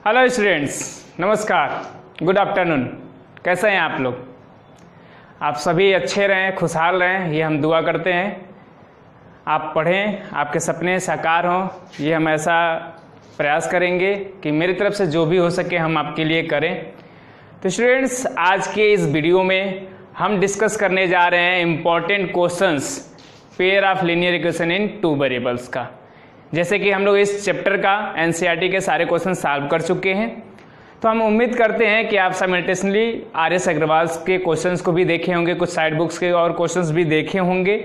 Hello students, नमस्कार, good afternoon. कैसे हैं आप लोग? आप सभी अच्छे रहें, खुशहाल रहें, ये हम दुआ करते हैं। आप पढ़ें, आपके सपने साकार हों, ये हम ऐसा प्रयास करेंगे कि मेरी तरफ से जो भी हो सके हम आपके लिए करें। तो स्टूडेंट्स, आज के इस वीडियो में हम डिस्कस करने जा रहे हैं important questions pair of linear equation in two variables का। जैसे कि हम लोग इस चैप्टर का एनसीईआरटी के सारे क्वेश्चन सॉल्व कर चुके हैं, तो हम उम्मीद करते हैं कि आप साइमल्टेनियसली आर.एस. अग्रवाल के क्वेश्चंस को भी देखे होंगे, कुछ साइड बुक्स के और क्वेश्चंस भी देखे होंगे।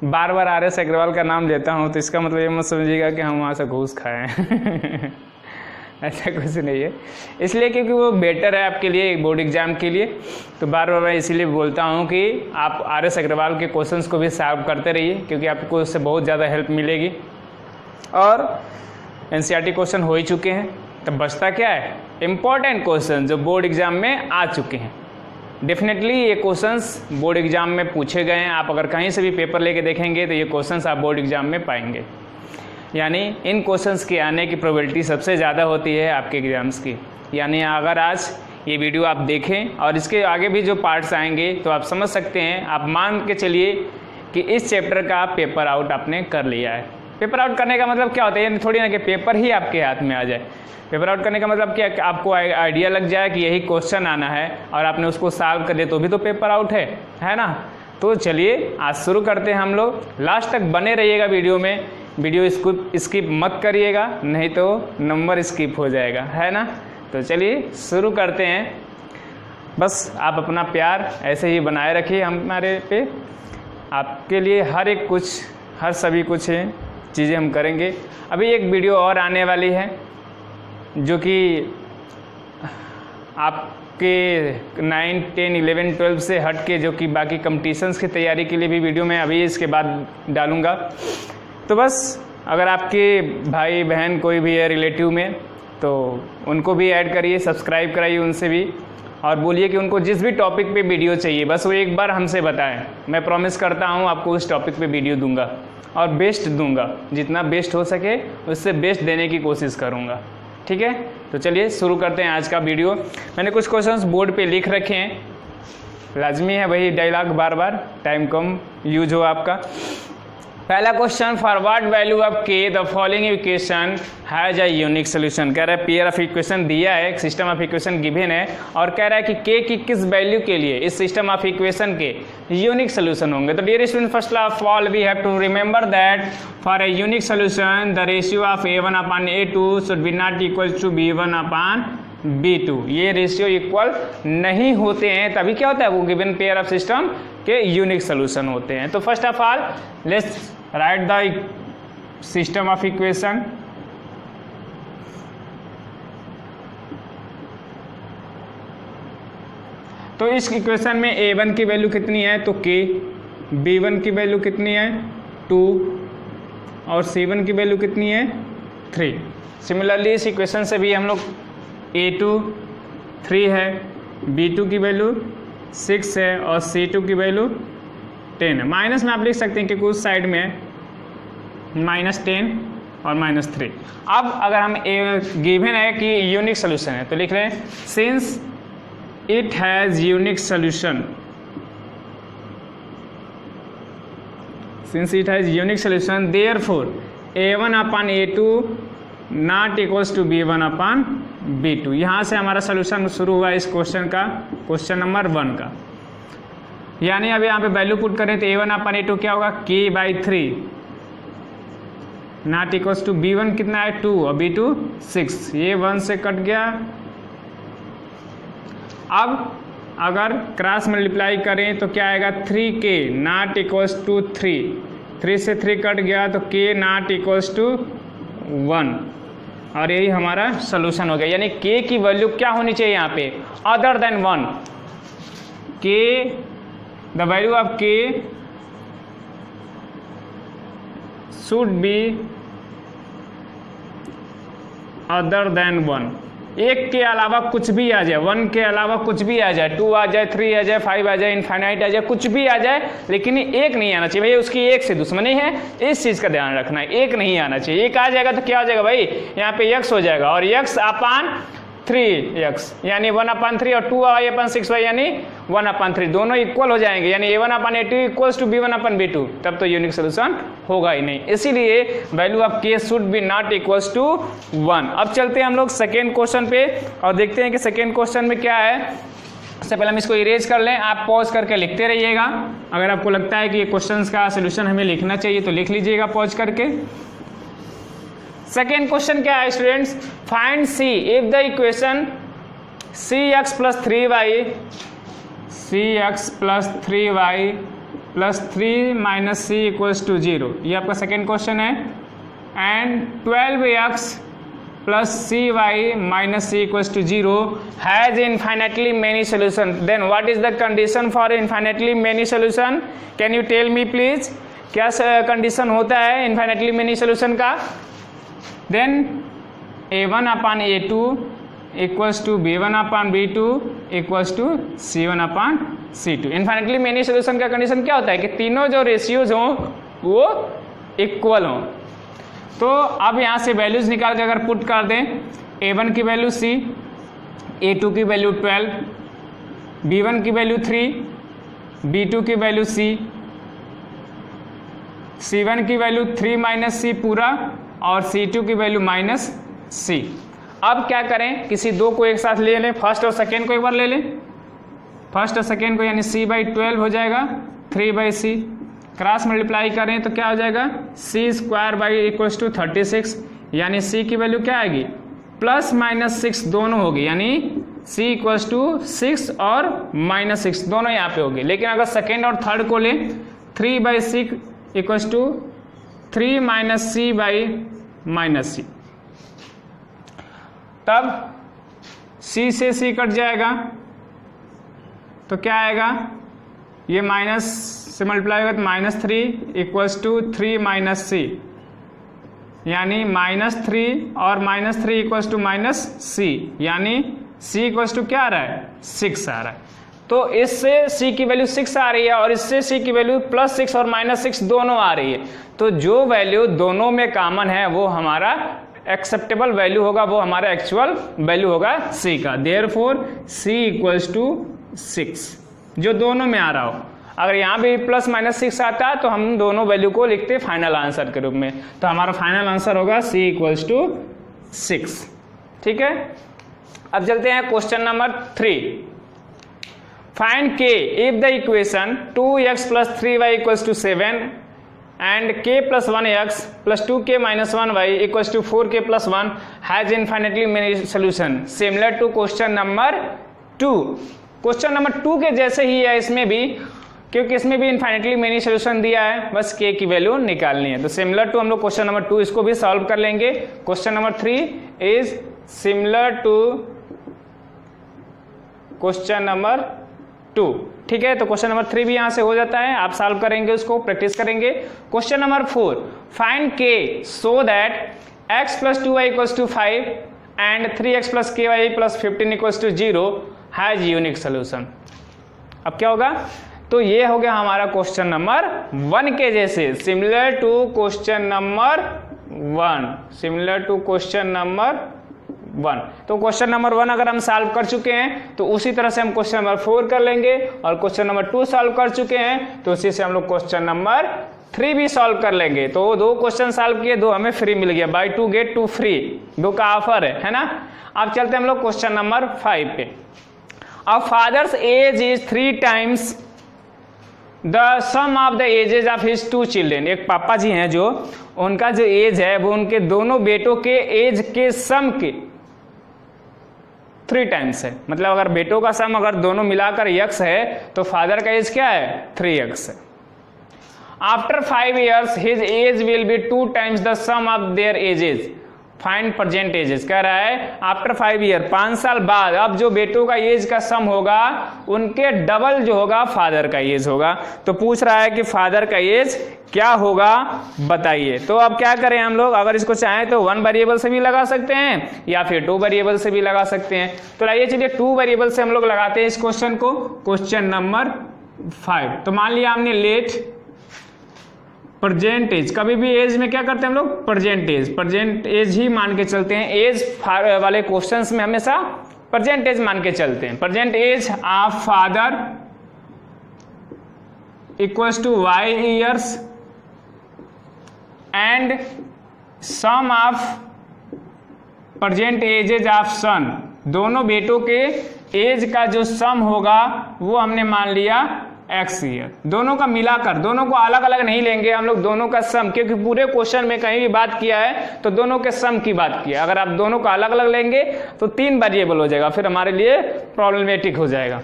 बार बार आर.एस. अग्रवाल का नाम लेता हूं तो इसका मतलब ये मत समझिएगा कि हम वहाँ से घूस खाए हैं ऐसा कुछ नहीं है, इसलिए क्योंकि वो बेटर है आपके लिए बोर्ड एग्जाम के लिए। तो बार बार मैं इसीलिए बोलता हूँ कि आप आर.एस. अग्रवाल के क्वेश्चंस को भी सॉल्व करते रहिए, क्योंकि आपको उससे बहुत ज़्यादा हेल्प मिलेगी। और एनसीईआरटी क्वेश्चन हो ही चुके हैं, तब बचता क्या है? इम्पॉर्टेंट क्वेश्चन जो बोर्ड एग्जाम में आ चुके हैं। डेफिनेटली ये क्वेश्चंस बोर्ड एग्जाम में पूछे गए हैं। आप अगर कहीं से भी पेपर लेके देखेंगे तो ये क्वेश्चंस आप बोर्ड एग्जाम में पाएंगे। यानी इन क्वेश्चंस के आने की प्रोबेबिलिटी सबसे ज़्यादा होती है आपके एग्जाम्स की। यानी अगर आज ये वीडियो आप देखें और इसके आगे भी जो पार्ट्स आएंगे तो आप समझ सकते हैं, आप मान के चलिए कि इस चैप्टर का पेपर आउट आपने कर लिया है। पेपर आउट करने का मतलब क्या होता है? ये थोड़ी ना कि पेपर ही आपके हाथ में आ जाए। पेपर आउट करने का मतलब क्या? कि आपको आइडिया लग जाए कि यही क्वेश्चन आना है और आपने उसको सॉल्व कर दिया तो भी तो पेपर आउट है ना। तो चलिए आज शुरू करते हैं हम लोग। लास्ट तक बने रहिएगा वीडियो में, वीडियो स्किप मत करिएगा, नहीं तो नंबर स्किप हो जाएगा, है ना। तो चलिए शुरू करते हैं। बस आप अपना प्यार ऐसे ही बनाए रखिए हमारे पे। आपके लिए हर सभी कुछ चीज़ें हम करेंगे। अभी एक वीडियो और आने वाली है जो कि आपके 9, 10, 11, 12 से हट के, जो कि बाकी कंपटीशंस की तैयारी के लिए भी वीडियो मैं अभी इसके बाद डालूँगा। तो बस अगर आपके भाई बहन कोई भी है रिलेटिव में तो उनको भी ऐड करिए, सब्सक्राइब कराइए उनसे भी, और बोलिए कि उनको जिस भी टॉपिक पे वीडियो चाहिए बस वो एक बार हमसे बताएं। मैं प्रॉमिस करता हूँ आपको उस टॉपिक पे वीडियो दूंगा और बेस्ट दूंगा, जितना बेस्ट हो सके उससे बेस्ट देने की कोशिश करूंगा। ठीक है, तो चलिए शुरू करते हैं आज का वीडियो। मैंने कुछ क्वेश्चंस बोर्ड पे लिख रखे हैं, लाजमी है वही डायलॉग बार बार, टाइम कम यूज हो आपका। पहला question, for what value of k the following equation has a unique solution. कह रहा है पेयर ऑफ इक्वेशन दिया है, एक सिस्टम ऑफ इक्वेशन गिवन है और कह रहा है कि के की किस वैल्यू के लिए इस सिस्टम ऑफ इक्वेशन के यूनिक सोल्यूशन होंगे। तो dear student, first of all we have to remember that for a unique solution the ratio of a1/a2 should be not equal to b1/b2। ये रेशियो इक्वल नहीं होते हैं, तभी क्या होता है? वो गिवन पेयर ऑफ सिस्टम के यूनिक सोल्यूशन होते हैं। तो first of all let's write the system of equation. तो इस इक्वेशन में a1 की वैल्यू कितनी है? तो k, b1 की वैल्यू कितनी है? 2, और c1 की वैल्यू कितनी है? 3। सिमिलरली इस इक्वेशन से भी हम लोग a2 3 है, b2 की वैल्यू 6 है और c2 की वैल्यू 10 है। माइनस में आप लिख सकते हैं कि उस साइड में है -10 और -3। अब अगर हम गिवन है कि यूनिक सोल्यूशन है तो लिख रहे हैं since it has unique solution, since it has unique solution therefore a1/a2 not equals to b1/b2। यहाँ से हमारा सोल्यूशन शुरू हुआ इस क्वेश्चन का, क्वेश्चन नंबर 1 का। यानी अब यहाँ पे वैल्यू पुट करें तो a1/a2 क्या होगा? k/3 not equals to b1 कितना है? 2 और b2 6। ये 1 से कट गया। अब अगर क्रॉस मल्टीप्लाई करें तो क्या आएगा? 3k नॉट इक्वल्स टू 3 से 3 कट गया तो k नॉट इक्वल्स टू 1, और यही हमारा सोल्यूशन हो गया। यानी k की वैल्यू क्या होनी चाहिए यहाँ पे? Other than 1। k, the value of k should B other than 1। एक के अलावा कुछ भी आ जाए, 1 के अलावा कुछ भी आ जाए, 2 आ जाए, 3 आ जाए, 5 आ जाए, इनफाइनाइट आ जाए, कुछ भी आ जाए, लेकिन एक नहीं आना चाहिए भाई, उसकी एक से दुश्मनी है, इस चीज का ध्यान रखना है, एक नहीं आना चाहिए। एक आ जाएगा तो क्या हो जाएगा भाई, यहाँ पे x हो जाएगा और x अपान 3x यानी 1/3 और 2y/6y यानी 1/3, दोनों इक्वल हो जाएंगे, यानी a1/a2 इक्वल्स टू b1/b2, तब तो यूनिक सोल्यूशन होगा ही नहीं, इसीलिए value of k should be not equals to 1। अब चलते हैं हम लोग सेकेंड क्वेश्चन पे और देखते हैं कि सेकेंड क्वेश्चन में क्या है। उससे पहले हम इसको इरेज कर लें, आप पॉज करके लिखते रहिएगा। अगर आपको लगता है कि ये क्वेश्चन का सोल्यूशन हमें लिखना चाहिए तो लिख लीजिएगा पॉज करके। सेकेंड क्वेश्चन क्या है students, find see if the equation cx + 3y + 3 - c = 0, ये आपका सेकेंड क्वेश्चन है। And 12x + cy - c = 0 has infinitely many solution, then what is the condition for infinitely many solution, can you tell me please, क्या condition होता है infinitely many solution का। Then a1/a2 = b1/b2 = c1/c2। Infinitely many solution का condition क्या होता है कि तीनों जो रेशियोज हों वो इक्वल हों। तो अब यहाँ से वैल्यूज निकाल के अगर पुट कर दें, a1 की वैल्यू c, a2 की वैल्यू 12, b1 की वैल्यू 3, b2 की वैल्यू c, c1 की वैल्यू 3 - c पूरा और c2 की वैल्यू -c। अब क्या करें, किसी दो को एक साथ ले लें, फर्स्ट और सेकेंड को एक बार ले लें, फर्स्ट और सेकेंड को, यानी c/12 हो जाएगा 3/c, क्रॉस मल्टीप्लाई करें तो क्या हो जाएगा c² = 36, यानी c की वैल्यू क्या आएगी +- 6 दोनों होगी, यानी c = 6 और -6 दोनों यहाँ पे होगी। लेकिन अगर सेकेंड और थर्ड को लें 3/6 = 3 - c/-c, तब c से c कट जाएगा तो क्या आएगा, ये माइनस से मल्टीप्लाई होगा तो -3 = 3 - c, यानी -3 और -3 = -c, यानी c = क्या आ रहा है 6 आ रहा है। तो इससे c की वैल्यू 6 आ रही है और इससे c की वैल्यू +6 और -6 दोनों आ रही है। तो जो वैल्यू दोनों में कॉमन है वो हमारा एक्सेप्टेबल वैल्यू होगा, वो हमारा एक्चुअल वैल्यू होगा c का। देयरफॉर c = 6 जो दोनों में आ रहा हो। अगर यहाँ भी +- 6 आता है तो हम दोनों वैल्यू को लिखते फाइनल आंसर के रूप में, तो हमारा फाइनल आंसर होगा c = 6। ठीक है, अब चलते हैं question number 3। Find k if the equation 2x + 3y = 7 and k + 1x + 2k - 1y = 4k + 1 has infinitely many solution similar to question number 2। Question number 2 के जैसे ही है इसमें भी, क्योंकि इसमें भी इनफाइनेटली मेनी सोल्यूशन दिया है, बस k की वैल्यू निकालनी है। तो सिमिलर टू हम लोग क्वेश्चन नंबर 2 इसको भी सॉल्व कर लेंगे। Question number 3 is similar to question number 2। ठीक है, तो क्वेश्चन नंबर 3 भी यहां से हो जाता है, आप सॉल्व करेंगे, उसको प्रैक्टिस करेंगे। Question number 4, find k so that x + 2y = 5 and 3x + ky + 15 = 0 has unique solution. अब क्या होगा, तो ये हो गया हमारा क्वेश्चन नंबर 1 के जैसे, similar to question number 1, similar to question number 1। तो क्वेश्चन नंबर 1 अगर हम सॉल्व कर चुके हैं तो उसी तरह से हम क्वेश्चन नंबर 4 कर लेंगे, और क्वेश्चन नंबर 2 सॉल्व कर चुके हैं तो उसी से हम लोग क्वेश्चन नंबर 3 भी सॉल्व कर लेंगे। तो 2 क्वेश्चन सॉल्व किए, 2 हमें फ्री मिल गया, बाय 2 गेट 2 फ्री, 2 का ऑफर है ना। अब चलते हैं हम लोग क्वेश्चन नंबर 5 पे। A father's age is 3 times the sum of the ages of his 2 children. एक पापा जी हैं जो, उनका जो एज है वो उनके दोनों बेटों के एज के सम के 3 टाइम्स है। मतलब अगर बेटों का सम अगर दोनों मिलाकर x है तो फादर का एज क्या है 3x है। After 5 years his age will be 2 times the sum of their ages. Find present ages. कह रहा है आफ्टर 5 ईयर, 5 साल बाद अब जो बेटों का एज का सम होगा उनके डबल जो होगा फादर का एज होगा। तो पूछ रहा है कि फादर का एज क्या होगा बताइए। तो अब क्या करें हम लोग, अगर इसको चाहें तो 1 वेरिएबल से भी लगा सकते हैं या फिर 2 वेरिएबल से भी लगा सकते हैं। तो आइए चलिए 2 वेरिएबल से हम लोग लगाते हैं इस क्वेश्चन को। क्वेश्चन नंबर 5, तो मान लिया हमने लेट प्रेजेंट एज, कभी भी एज में क्या करते हैं हम लोग, प्रेजेंट एज ही मान के चलते हैं। एज वाले क्वेश्चंस में हमेशा प्रेजेंट एज मान के चलते हैं। Present age of father equals to y years and sum of present ages of son, दोनों बेटों के एज का जो सम होगा वो हमने मान लिया x ईयर। दोनों का मिलाकर, दोनों को अलग अलग नहीं लेंगे हम लोग, दोनों का सम, क्योंकि पूरे क्वेश्चन में कहीं भी बात किया है तो दोनों के सम की बात किया। अगर आप दोनों का अलग अलग लेंगे तो 3 वेरिएबल हो जाएगा, फिर हमारे लिए प्रॉब्लमेटिक हो जाएगा।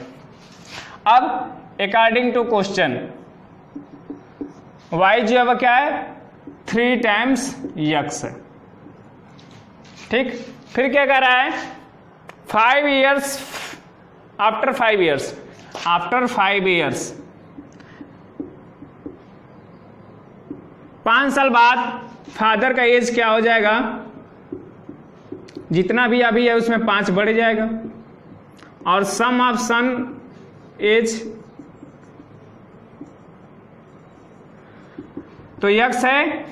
अब अकॉर्डिंग टू क्वेश्चन y जो है वह क्या है, 3 टाइम्स x है। ठीक, फिर क्या कर रहा है, 5 years, after 5 years, after 5 years, 5 साल बाद फादर का एज क्या हो जाएगा, जितना भी अभी है उसमें 5 बढ़ जाएगा, और सम ऑफ सन एज तो x है,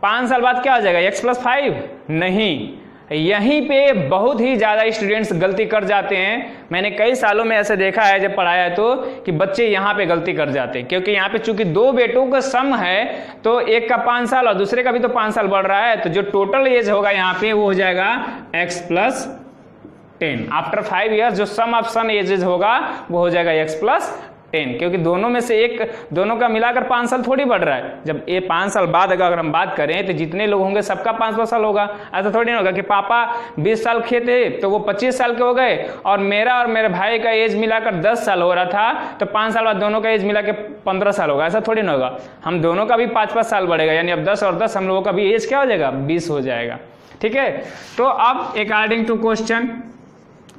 5 साल बाद क्या हो जाएगा, x + 5 नहीं। यहीं पे बहुत ही ज्यादा स्टूडेंट्स गलती कर जाते हैं। मैंने कई सालों में ऐसे देखा है जब पढ़ाया है तो, कि बच्चे यहाँ पे गलती कर जाते हैं, क्योंकि यहाँ पे चूंकि 2 बेटों का सम है तो एक का 5 साल और दूसरे का भी तो 5 साल बढ़ रहा है, तो जो टोटल एज होगा यहाँ पे वो हो जाएगा x + 10। आफ्टर 5 ईयर्स जो सम ऑफ सन एजेज होगा वो हो जाएगा x + 10, क्योंकि दोनों में से एक, दोनों का मिलाकर 5 साल थोड़ी बढ़ रहा है। जब ये 5 साल बाद अगर हम बात करें तो जितने लोग होंगे सबका 5-5 साल होगा। ऐसा थोड़ी नहीं होगा कि पापा 20 साल के थे तो वो 25 साल के हो गए और मेरे भाई का एज मिलाकर 10 साल हो रहा था, तो 5 साल बाद दोनों का एज मिला के 15 साल होगा। ऐसा थोड़ी ना होगा, हम दोनों का भी 5-5 साल बढ़ेगा, यानी अब 10 और 10 हम लोगों का भी एज क्या हो जाएगा, 20 हो जाएगा। ठीक है, तो अब अकॉर्डिंग टू क्वेश्चन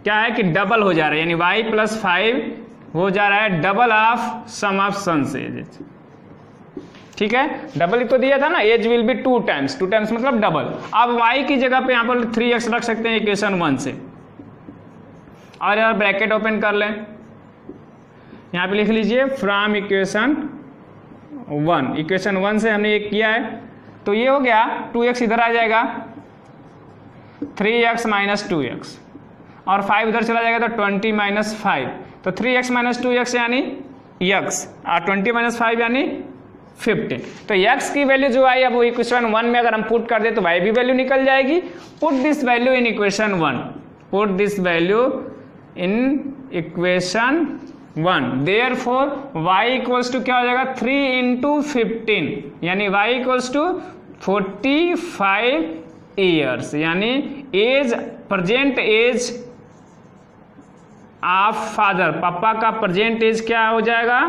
क्या है कि डबल हो जा रहा है, यानी y + 5 हो जा रहा है double of sum of sons ages. ठीक है, डबल ही तो दिया था ना, age will be 2 times, 2 times मतलब डबल। अब y की जगह पे यहाँ पर 3x रख सकते हैं इक्वेशन 1 से, और यार ब्रैकेट ओपन कर लें, यहाँ पे लिख लीजिए फ्रॉम इक्वेशन 1। इक्वेशन 1 से हमने ये किया है तो ये हो गया 2x इधर आ जाएगा, 3x - 2x, और 5 इधर चला जाएगा तो 20 - 5, तो 3x - 2x यानी x, और 20 - 5 यानी 15। तो x की वैल्यू जो आई, अब वो इक्वेशन 1 में अगर हम पुट कर दे तो y भी वैल्यू निकल जाएगी। Put this value in equation 1, put this value in equation 1, therefore y equals to क्या हो जाएगा, 3 × 15, यानी y इक्वल्स टू 45 ईयर्स, यानी age, present age of father, पापा का प्रेजेंट एज क्या हो जाएगा,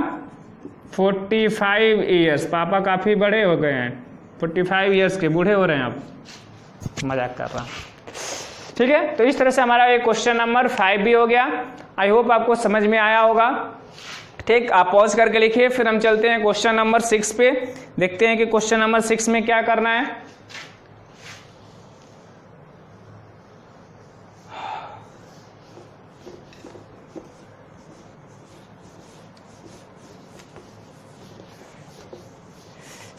45 ईयर्स। पापा काफी बड़े हो गए हैं, 45 ईयर्स के बूढ़े हो रहे हैं आप, मजाक कर रहा हूं। ठीक है, तो इस तरह से हमारा ये क्वेश्चन नंबर 5 भी हो गया। आई होप आपको समझ में आया होगा। ठीक, आप पॉज करके लिखिए, फिर हम चलते हैं क्वेश्चन नंबर 6 पे, देखते हैं कि क्वेश्चन नंबर 6 में क्या करना है।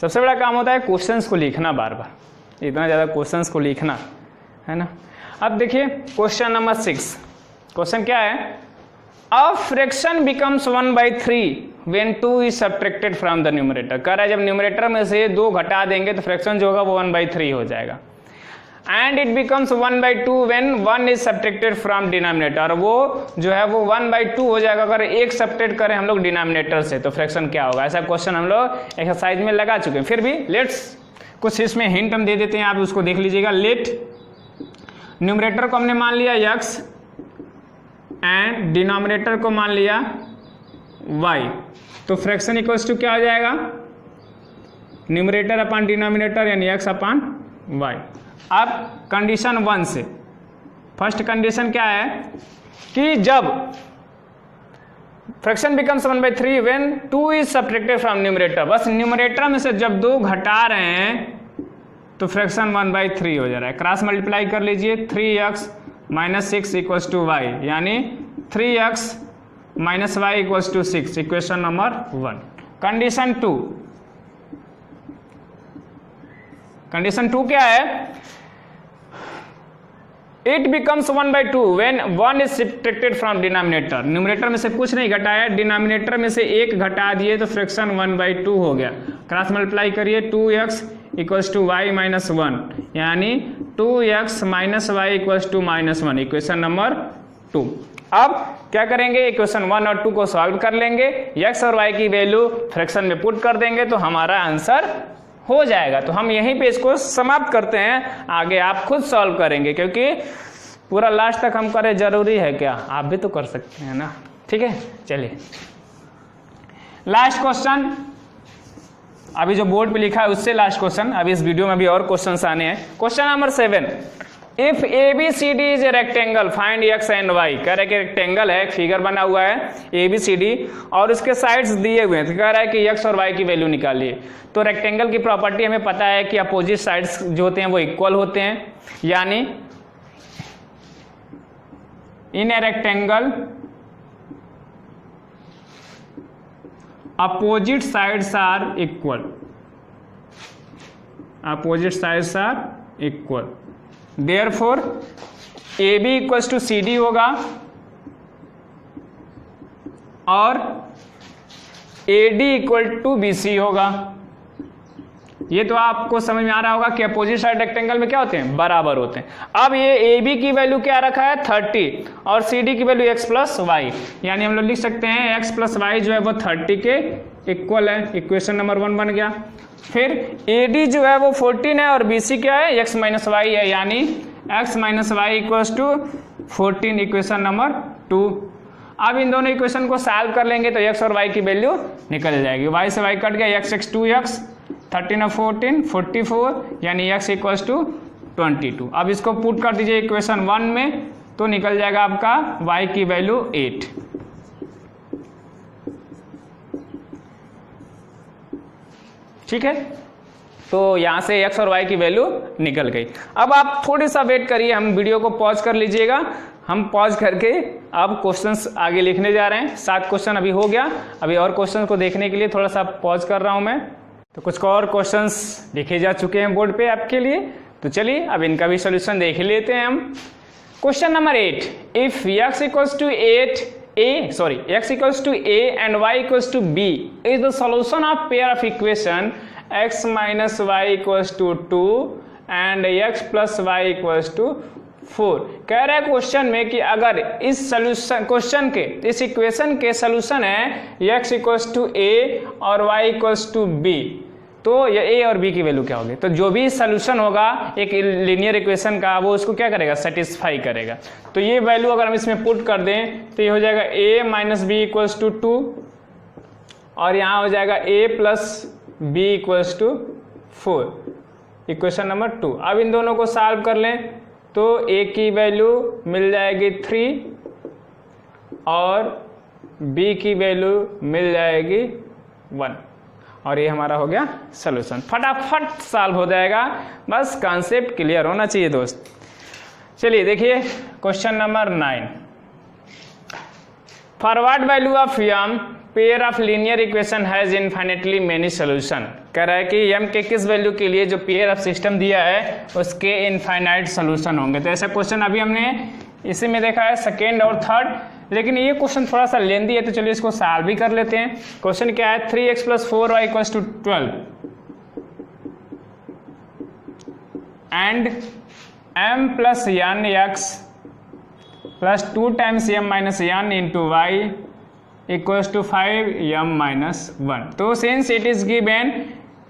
सबसे बड़ा काम होता है क्वेश्चंस को लिखना, बार बार इतना ज़्यादा क्वेश्चंस को लिखना, है ना। अब देखिए क्वेश्चन नंबर 6, क्वेश्चन क्या है, a fraction becomes 1/3 when 2 is subtracted from the numerator. कह रहा है जब न्यूमरेटर में से 2 घटा देंगे तो फ्रैक्शन जो होगा वो 1/3 हो जाएगा। And it becomes 1/2 when 1 is subtracted from denominator, वो जो है वो 1/2 हो जाएगा अगर 1 सब्ट्रैक्ट करें हम लोग डिनोमिनेटर से, तो फ्रैक्शन क्या होगा। ऐसा क्वेश्चन हम लोग एक्सरसाइज में लगा चुके हैं, फिर भी लेट्स कुछ इसमें हिंट हम दे देते हैं, आप उसको देख लीजिएगा। लेट न्यूमरेटर को हमने मान लिया x एंड डिनोमिनेटर को मान लिया y, तो फ्रैक्शन इक्वल्स टू क्या हो जाएगा, न्यूमरेटर अपॉन डिनोमिनेटर यानी x अपॉन y। अब कंडीशन 1 से, फर्स्ट कंडीशन क्या है कि जब fraction becomes 1/3 when 2 is subtracted from numerator, बस न्यूमरेटर में से जब 2 घटा रहे हैं तो फ्रैक्शन 1/3 हो जा रहा है। क्रॉस मल्टीप्लाई कर लीजिए, 3x - 6 = y, यानी 3x - y = 6, equation number 1। Condition 2, condition 2 क्या है, it becomes 1/2 when 1 is subtracted from denominator, numerator में से कुछ नहीं घटाया, डिनोमिनेटर में से 1 घटा दिए तो फ्रैक्शन 1/2 हो गया। क्रॉस मल्टीप्लाई करिए, 2x = y - 1, यानी 2x - y = -1, इक्वेशन नंबर 2। अब क्या करेंगे, इक्वेशन 1 और 2 को सॉल्व कर लेंगे, x और y की वैल्यू फ्रैक्शन में पुट कर देंगे तो हमारा आंसर हो जाएगा। तो हम यहीं पे इसको समाप्त करते हैं, आगे आप खुद सॉल्व करेंगे, क्योंकि पूरा लास्ट तक हम करें जरूरी है क्या, आप भी तो कर सकते हैं ना। ठीक है, चलिए लास्ट क्वेश्चन, अभी जो बोर्ड पे लिखा है उससे लास्ट क्वेश्चन, अभी इस वीडियो में भी और क्वेश्चंस आने हैं। Question number 7, if ABCD is a rectangle find x and y, कह रहा है कि रेक्टेंगल है, एक फिगर बना हुआ है ABCD और उसके साइड्स दिए हुए हैं, तो कह रहा है कि x और y की वैल्यू निकालिए। तो रेक्टेंगल की प्रॉपर्टी हमें पता है कि अपोजिट साइड्स जो होते हैं वो इक्वल होते हैं, यानी in a rectangle opposite sides are equal, opposite sides are equal, therefore AB = CD होगा और AD = BC होगा। ये तो आपको समझ में आ रहा होगा कि अपोजिट साइड रेक्टेंगल में क्या होते हैं, बराबर होते हैं। अब ये AB की वैल्यू क्या रखा है, 30, और CD की वैल्यू x + y, यानी हम लोग लिख सकते हैं x + y जो है वो 30 के इक्वल है, इक्वेशन नंबर 1 बन गया। फिर AD जो है वो 14 है और BC क्या है, x - y है, यानी x - y = 14, इक्वेशन नंबर 2। अब इन दोनों इक्वेशन को सॉल्व कर लेंगे तो x और y की वैल्यू निकल जाएगी, y से y कट गया, x 2x, 13 और 14 44, यानी x = 22। अब इसको पुट कर दीजिए इक्वेशन 1 में तो निकल जाएगा आपका y की वैल्यू 8। ठीक है, तो यहां से x और y की वैल्यू निकल गई। अब आप थोड़ी सा वेट करिए, हम वीडियो को पॉज कर लीजिएगा, हम पॉज करके अब क्वेश्चंस आगे लिखने जा रहे हैं। 7 क्वेश्चन अभी हो गया, अभी और क्वेश्चन को देखने के लिए थोड़ा सा पॉज कर रहा हूं मैं। तो कुछ और क्वेश्चंस लिखे जा चुके हैं बोर्ड पे आपके लिए, तो चलिए अब इनका भी सॉल्यूशन देख लेते हैं हम। Question number 8, if x = a and y = b is the solution of pair of equation x - y = 2 and x + y = 4। कह रहा है क्वेश्चन में कि अगर इस सॉल्यूशन क्वेश्चन के इस इक्वेशन के सॉल्यूशन है x = a और y = b, तो ये a और b की वैल्यू क्या होगी। तो जो भी सॉल्यूशन होगा एक लीनियर इक्वेशन का वो उसको क्या करेगा, सेटिस्फाई करेगा। तो ये वैल्यू अगर हम इसमें पुट कर दें तो ये हो जाएगा a - b = 2 और यहाँ हो जाएगा a + b = 4, इक्वेशन नंबर 2। अब इन दोनों को सॉल्व कर लें तो a की वैल्यू मिल जाएगी 3 और b की वैल्यू मिल जाएगी 1, और ये हमारा हो गया सॉल्यूशन। फटाफट सॉल्व हो जाएगा, बस कॉन्सेप्ट क्लियर होना चाहिए दोस्त। चलिए देखिए question number 9, forward value of m pair of linear equation has infinitely many solution. कह रहा है कि m के किस वैल्यू के लिए जो पेयर ऑफ सिस्टम दिया है उसके इनफाइनाइट सॉल्यूशन होंगे। तो ऐसा क्वेश्चन अभी हमने इसी में देखा है, सेकेंड और थर्ड, लेकिन ये क्वेश्चन थोड़ा सा लेंदी है तो चलिए इसको सॉल्व भी कर लेते हैं। क्वेश्चन क्या है, 3x + 4y = 12 and m + n x + 2 times m - n into y = 5m - 1। तो सिंस इट इज गिवन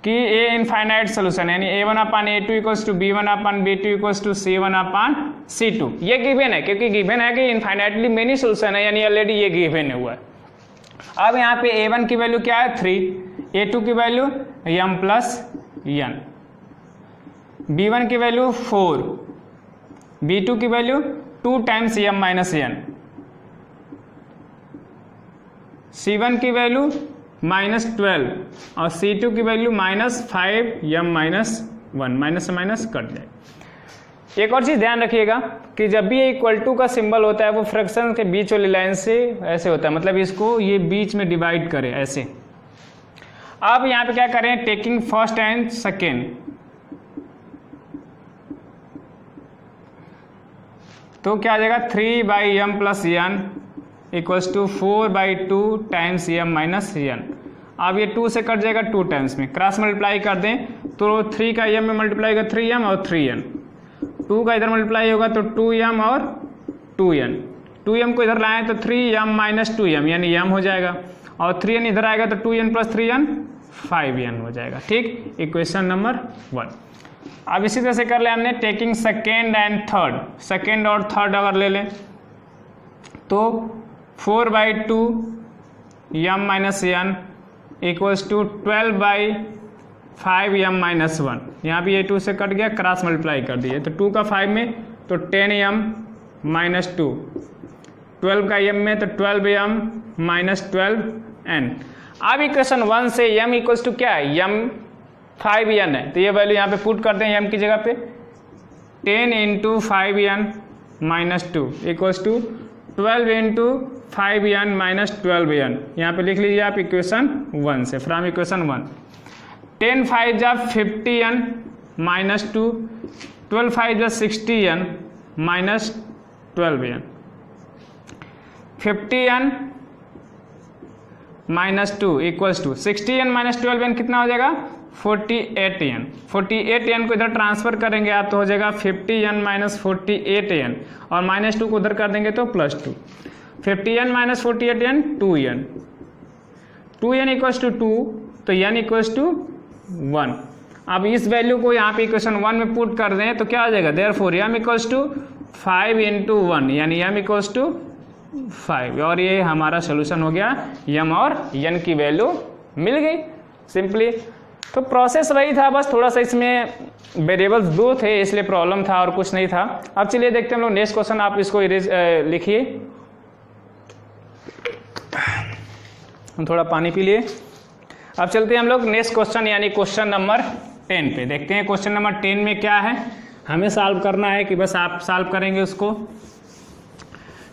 कि a इनफाइनाइट सोल्यूशन यानी a1/a2 = b1/b2 = c1/c2 ये गिवन है, क्योंकि गिवन है कि इनफाइनाइटली मेनी सोल्यूशन है, यानी ऑलरेडी ये गिवन हुआ है। अब यहाँ पे a1 की वैल्यू क्या है 3, a2 की वैल्यू m + n, B1 की वैल्यू 4, B2 की value 2 times m minus n, C1 की वैल्यू -12 और C2 की वैल्यू -5m माइनस 1, माइनस से माइनस कट जाए। एक और चीज़ ध्यान रखिएगा कि जब भी इक्वल टू का सिंबल होता है वो फ्रैक्शन के बीच वाली लाइन से ऐसे होता है, मतलब इसको ये बीच में डिवाइड करें ऐसे। अब यहाँ पे क्या करें, टेकिंग फर्स्ट एंड सेकेंड, तो क्या आ जाएगा 3/m plus n equals to 4/2 times m minus n। अब ये 2 से कट जाएगा 2 टाइम्स में, क्रॉस मल्टीप्लाई कर दें तो 3 का m में मल्टीप्लाई होगा 3m और 3n, 2 का इधर मल्टीप्लाई होगा तो 2m और 2n, 2m को इधर लाएं तो 3m माइनस 2m यानी m हो जाएगा, और 3n इधर आएगा तो 2n प्लस 3n 5n हो जाएगा। ठीक, इक्वेशन नंबर 1। अब इसी तरह से कर ले हमने taking second and third, second और थर्ड अगर ले लें तो 4/2 m minus n equals to 12/5m minus 1, यहाँ भी ये 2 से कट गया, क्रॉस मल्टीप्लाई कर दिए तो 2 का 5 में तो 10m माइनस 2, 12 का m में तो 12m माइनस 12n। अब इक्वेशन 1 से m इक्वल्स टू क्या है, m 5n है, तो ये वैल्यू यहाँ पे पुट कर दें m की जगह पे, 10 into 5n minus 2 equals to 12 into 5n minus 12n, यहाँ पे लिख लीजिए आप इक्वेशन 1 से, फ्रॉम इक्वेशन 1। 10 5 जा 50n माइनस 2, 12 5 जा 60n minus 12n, 50n minus 2 equals to 60n minus 12n कितना हो जाएगा 48n, 48n को इधर ट्रांसफर करेंगे आप तो हो जाएगा 50n माइनस 48n, और माइनस 2 को उधर कर देंगे तो plus 2, 50n minus 48n 2n, 2n equals to 2 तो n इक्वल्स टू 1। अब इस वैल्यू को यहाँ पे इक्वेशन 1 में पुट कर दें तो क्या आ जाएगा, therefore m equals to 5 into 1 यानी m इक्वल्स टू 5, और ये हमारा सोल्यूशन हो गया, m और n की वैल्यू मिल गई सिंपली। तो प्रोसेस वही था, बस थोड़ा सा इसमें वेरिएबल्स 2 थे इसलिए प्रॉब्लम था और कुछ नहीं था। अब चलिए देखते हैं हम लोग नेक्स्ट क्वेश्चन, आप इसको लिखिए, थोड़ा पानी पी लिए। अब चलते हैं हम लोग नेक्स्ट क्वेश्चन यानी क्वेश्चन नंबर 10 पे, देखते हैं क्वेश्चन नंबर 10 में क्या है, हमें सॉल्व करना है कि बस आप सॉल्व करेंगे उसको।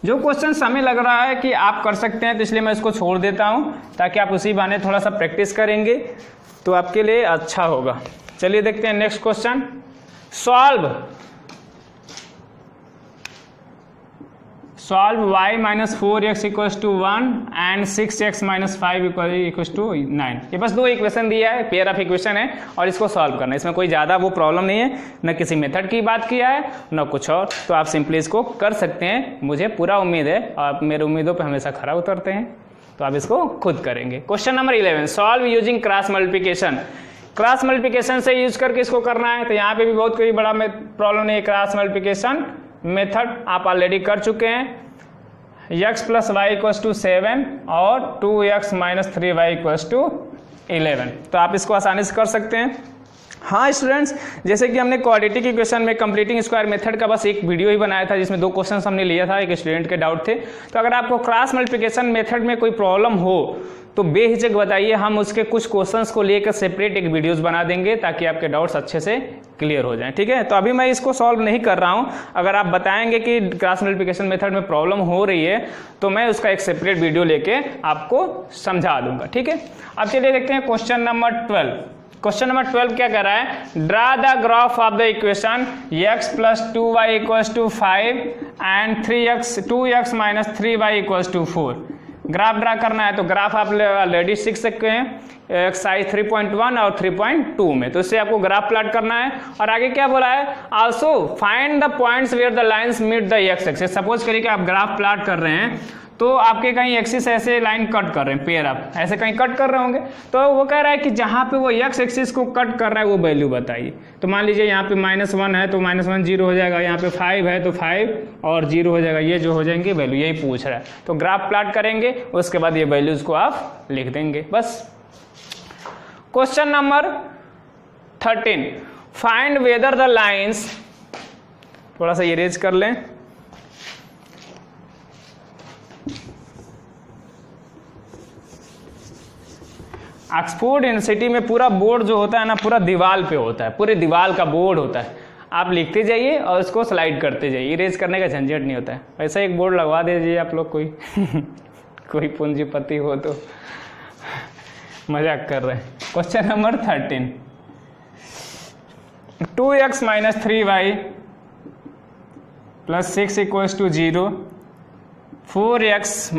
जो क्वेश्चन हमें लग रहा है कि आप कर सकते हैं तो इसलिए मैं इसको छोड़ देता हूं, ताकि आप उसी बहाने थोड़ा सा प्रैक्टिस करेंगे तो आपके लिए अच्छा होगा। चलिए देखते हैं next question, solve y minus 4x equals to 1 and 6x minus 5 equals to 9। ये बस 2 इक्वेशन दिया है, पेयर ऑफ इक्वेशन है और इसको सॉल्व करना है, इसमें कोई ज़्यादा वो प्रॉब्लम नहीं है, न किसी मेथड की बात किया है न कुछ और, तो आप सिंपली इसको कर सकते हैं, मुझे पूरा उम्मीद है, आप मेरे उम्मीदों पर हमेशा खरा उतरते हैं, तो आप इसको खुद करेंगे। Question number 11, solve using cross multiplication. Cross multiplication से यूज करके इसको करना है, तो यहाँ पे भी बहुत कोई बड़ा प्रॉब्लम नहीं है, क्रॉस मल्टीप्लिकेशन मेथड आप ऑलरेडी कर चुके हैं। x plus y equals to 7 और 2x minus 3y equals to 11, तो आप इसको आसानी से कर सकते हैं। हाँ स्टूडेंट्स, जैसे कि हमने क्वाड्रेटिक इक्वेशन में कंप्लीटिंग स्क्वायर मेथड का बस एक वीडियो ही बनाया था जिसमें 2 क्वेश्चन हमने लिया था, एक स्टूडेंट के डाउट थे, तो अगर आपको क्रॉस मल्टीप्लिकेशन मेथड में कोई प्रॉब्लम हो तो बेहिचक बताइए, हम उसके कुछ क्वेश्चंस को लेकर सेपरेट एक वीडियोस बना देंगे ताकि आपके डाउट्स अच्छे से क्लियर हो जाएं। ठीक है, तो अभी मैं इसको सॉल्व नहीं कर रहा हूं, अगर आप बताएंगे कि क्रॉस मल्टीप्लिकेशन मेथड में प्रॉब्लम हो रही है तो मैं उसका एक सेपरेट वीडियो लेके आपको समझा दूंगा। ठीक है, अब चलिए देखते हैं क्वेश्चन नंबर 12। क्वेश्चन नंबर 12 क्या कर रहा है, draw the graph of the equation x plus 2y equals to 5 and 2x minus 3y equals to 4। Graph ड्रा करना है, तो ग्राफ आप ऑलरेडी सीख सकते हैं एक्सरसाइज 3.1 और 3.2 में, तो इससे आपको ग्राफ प्लॉट करना है। और आगे क्या बोला है, also find the points where the lines meet the X axis. Suppose करिए कि आप ग्राफ प्लॉट कर रहे हैं, तो आपके कहीं एक्सिस ऐसे लाइन कट कर रहे हैं, पेयर आप ऐसे कहीं कट कर रहे होंगे, तो वो कह रहा है कि जहाँ पे वो एक्स एक्सिस को कट कर रहा है वो वैल्यू बताइए। तो मान लीजिए यहाँ पे -1 है तो -1 0 हो जाएगा, यहाँ पे 5 है तो 5 और 0 हो जाएगा, ये जो हो जाएंगे वैल्यू, यही पूछ रहा है। तो ग्राफ प्लॉट करेंगे, उसके बाद ये वैल्यूज को आप लिख देंगे बस। Question number 13, find whether the lines, थोड़ा सा इरेज कर लें, ऑक्सफोर्ड यूनिवर्सिटी में पूरा बोर्ड जो होता है ना, पूरा दीवार पे होता है, पूरे दीवार का बोर्ड होता है। आप लिखते जाइए और उसको स्लाइड करते जाइए, इरेज करने का झंझट नहीं होता है। ऐसा एक बोर्ड लगवा दीजिए आप लोग, कोई कोई पूंजीपति हो तो। मजाक कर रहे हैं। Question number 13, 2x - 3y + 6 = 0, 4x -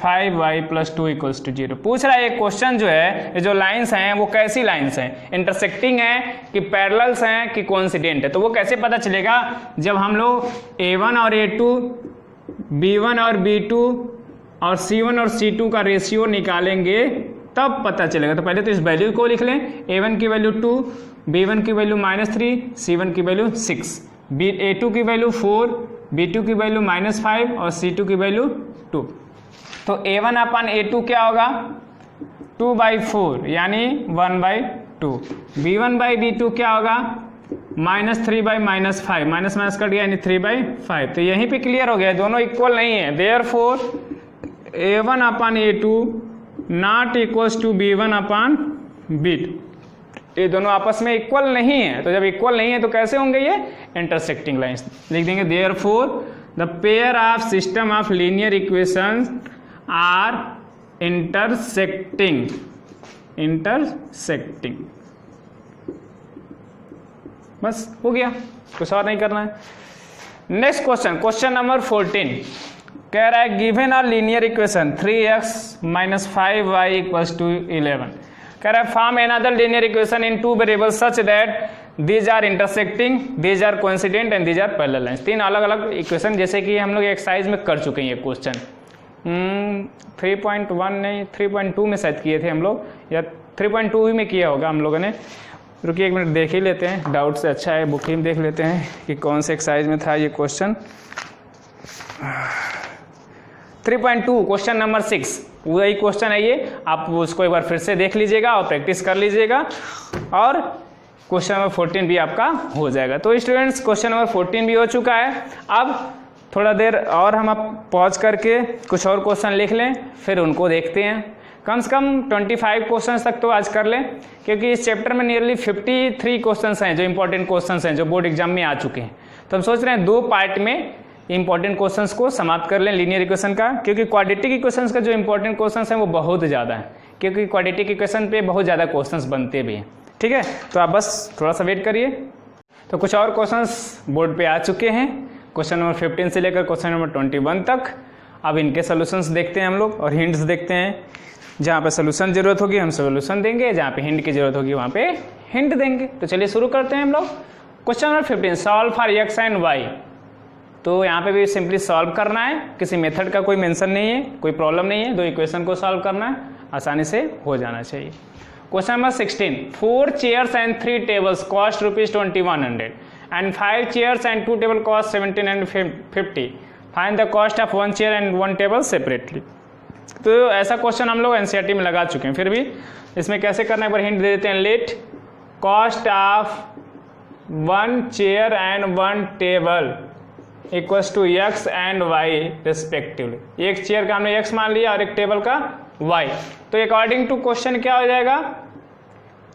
5y + 2 = 0। पूछ रहा है ये क्वेश्चन जो है, ये जो लाइंस हैं वो कैसी लाइंस हैं, इंटरसेक्टिंग हैं कि पैरेलल्स हैं कि कोइंसिडेंट है। तो वो कैसे पता चलेगा, जब हम लोग A1 और A2, B1 और B2 और C1 और C2 का रेशियो निकालेंगे तब पता चलेगा। तो पहले तो इस वैल्यू को लिख लें, A1 की वैल्यू 2, B1 की वैल्यू -3, C1 की वैल्यू 6, A2 की वैल्यू 4, B2 की वैल्यू -5 और C2 की वैल्यू 2। तो A1 अपन A2 क्या होगा, 2/4 यानी 1/2। B1 by B2 क्या होगा, -3/-5, माइनस माइनस कट गया यानी 3/5। तो यहीं पे क्लियर हो गया, दोनों इक्वल नहीं है। Therefore A1 upon A2 not equals to B1 upon B2, ये दोनों आपस में इक्वल नहीं है। तो जब इक्वल नहीं है तो कैसे होंगे ये, इंटरसेक्टिंग लाइंस। लिख देंगे therefore the pair of system of linear equations are intersecting, intersecting. बस हो गया, कुछ और नहीं करना है। नेक्स्ट क्वेश्चन, क्वेश्चन नंबर 14 कह रहा है given a linear equation 3x - 5y = 11। कह रहा है form another linear equation in 2 variables such that these are intersecting, these are coincident and these are parallel lines. 3 अलग अलग इक्वेशन, जैसे कि हम लोग एक्सरसाइज में कर चुके हैं ये क्वेश्चन। 3.1 नहीं 3.2 में शायद किए थे हम लोग, या 3.2 ही में किया होगा हम लोगों ने। रुकिए एक मिनट देख ही लेते हैं, डाउट से अच्छा है बुक ही में देख लेते हैं कि कौन से एक्सरसाइज में था ये क्वेश्चन। 3.2 क्वेश्चन नंबर 6 वही क्वेश्चन है ये, आप उसको एक बार फिर से देख लीजिएगा और प्रैक्टिस कर लीजिएगा, और क्वेश्चन नंबर 14 भी आपका हो जाएगा। तो स्टूडेंट्स क्वेश्चन नंबर 14 भी हो चुका है। अब थोड़ा देर और हम आप पॉज करके कुछ और क्वेश्चन लिख लें, फिर उनको देखते हैं। कम से कम 25 क्वेश्चन तक तो आज कर लें, क्योंकि इस चैप्टर में नियरली 53 क्वेश्चन हैं जो इंपॉर्टेंट क्वेश्चन हैं, जो बोर्ड एग्जाम में आ चुके हैं। तो हम सोच रहे हैं 2 पार्ट में इंपॉर्टेंट क्वेश्चंस को समाप्त कर लें लीनियर इक्वेशन का, क्योंकि क्वाड्रेटिक इक्वेशंस का जो इंपॉर्टेंट क्वेश्चंस हैं वो बहुत ज़्यादा है, क्योंकि क्वाड्रेटिक इक्वेशन पे बहुत ज़्यादा क्वेश्चंस बनते भी हैं। ठीक है, तो आप बस थोड़ा सा वेट करिए। तो कुछ और क्वेश्चंस बोर्ड पे आ चुके हैं, क्वेश्चन नंबर 15 से लेकर क्वेश्चन नंबर 21 तक। अब इनके सोल्यूशंस देखते हैं हम लोग और हिंट्स देखते हैं। जहाँ पे सोल्यूशन जरूरत होगी हम सोल्यूशन देंगे, जहाँ पे हिंट की जरूरत होगी वहाँ पे हिंट देंगे। तो चलिए शुरू करते हैं हम लोग। Question number 15 solve for x and y। तो यहाँ पे भी सिंपली सॉल्व करना है, किसी मेथड का कोई मेंशन नहीं है, कोई प्रॉब्लम नहीं है, 2 इक्वेशन को सॉल्व करना है, आसानी से हो जाना चाहिए। Question number 16 4 chairs and 3 tables cost ₹2100 and 5 chairs and 2 tables cost 1750। Find the cost of 1 chair and 1 table separately. तो ऐसा क्वेश्चन हम लोग एनसीईआरटी में लगा चुके हैं, फिर भी इसमें कैसे करना है एक बार हिंट दे देते हैं। Let cost of 1 chair and 1 table equals to x and y respectively. एक चेयर का हमने x मान लिया और एक टेबल का y। तो अकॉर्डिंग टू क्वेश्चन क्या हो जाएगा,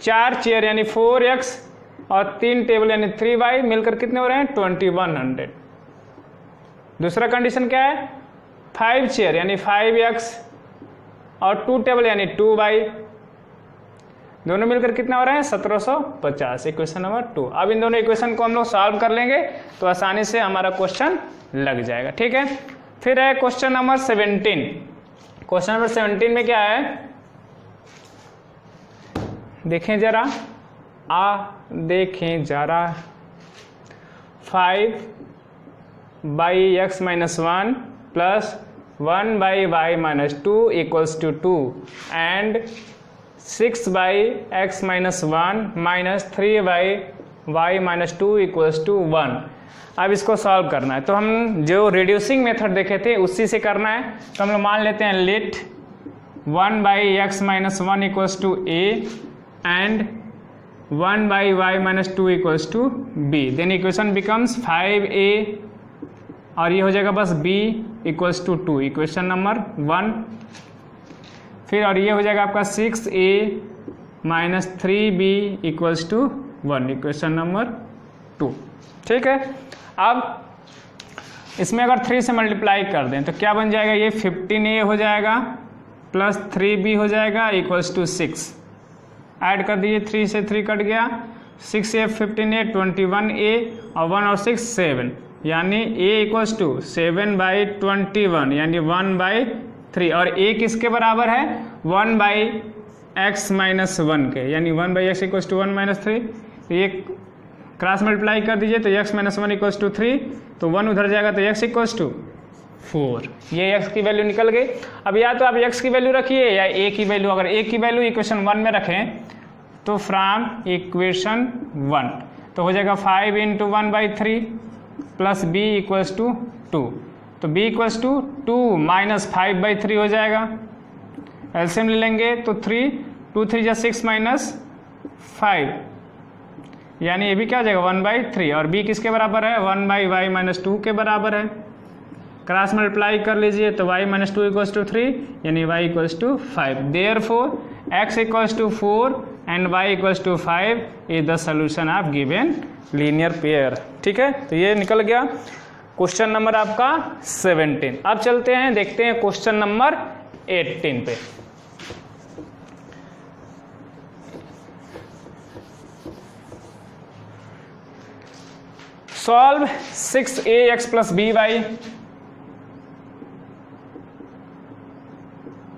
4 चेयर यानी 4x और 3 टेबल यानी 3y मिलकर कितने हो रहे हैं 2100। दूसरा कंडीशन क्या है, 5 चेयर यानी 5x और 2 टेबल यानी 2y, दोनों मिलकर कितना हो रहे हैं 1750। Equation number 2। अब इन दोनों इक्वेशन को हम लोग सॉल्व कर लेंगे तो आसानी से हमारा क्वेश्चन लग जाएगा। ठीक है, फिर है क्वेश्चन नंबर 17। क्वेश्चन नंबर 17 में क्या है, देखें जरा, देखें जरा। 5/x - 1 + 1/y - 2 = 2 and 6/x - 1 - 3/y - 2 = 1। अब इसको सॉल्व करना है, तो हम जो रिड्यूसिंग मेथड देखे थे उसी से करना है। तो हम लोग मान लेते हैं let 1/x - 1 = a and 1 by y minus 2 equals to b. Then equation becomes 5a और ये हो जाएगा बस b equals to 2, equation number 1. फिर और ये हो जाएगा आपका 6a minus 3b equals to 1, equation number 2. ठीक है. अब इसमें अगर 3 से मल्टीप्लाई कर दें तो क्या बन जाएगा, ये 15a हो जाएगा प्लस 3b हो जाएगा इक्वल्स टू 6. ऐड कर दीजिए, 3 से 3 कट गया, 6a 15a 21a और 1 और 6 7, यानी a इक्वल्स टू 7/21 यानी 1/3. और a किसके बराबर है, 1/x माइनस 1 के, यानी 1/x इक्वल्स टू 1 - 3. ये क्रॉस मल्टीप्लाई कर दीजिए तो x - 1 इक्वल्स टू 3, तो 1 उधर जाएगा तो x इक्वल्स टू 4. ये x की वैल्यू निकल गई. अब या तो आप x की वैल्यू रखिए या a की वैल्यू. अगर a की वैल्यू इक्वेशन 1 में रखें तो फ्रॉम इक्वेशन 1 तो हो जाएगा 5 × 1/3 प्लस b इक्वल्स टू 2. तो b इक्वल्स टू 2 माइनस 5/3 हो जाएगा. एलसीएम ले लेंगे तो 3 2 3 6 माइनस 5, यानी ये भी क्या हो जाएगा 1/3. और b किसके बराबर है, 1/y माइनस 2 के बराबर है. क्रॉस मल्टीप्लाई कर लीजिए तो y - 2 इक्वल्स टू 3 यानी y equals to 5. Therefore x equals to 4 and y equals to 5 is the solution of given linear pair. ठीक है, तो ये निकल गया क्वेश्चन नंबर आपका 17. अब चलते हैं, देखते हैं क्वेश्चन नंबर 18 पे. Solve 6ax plus by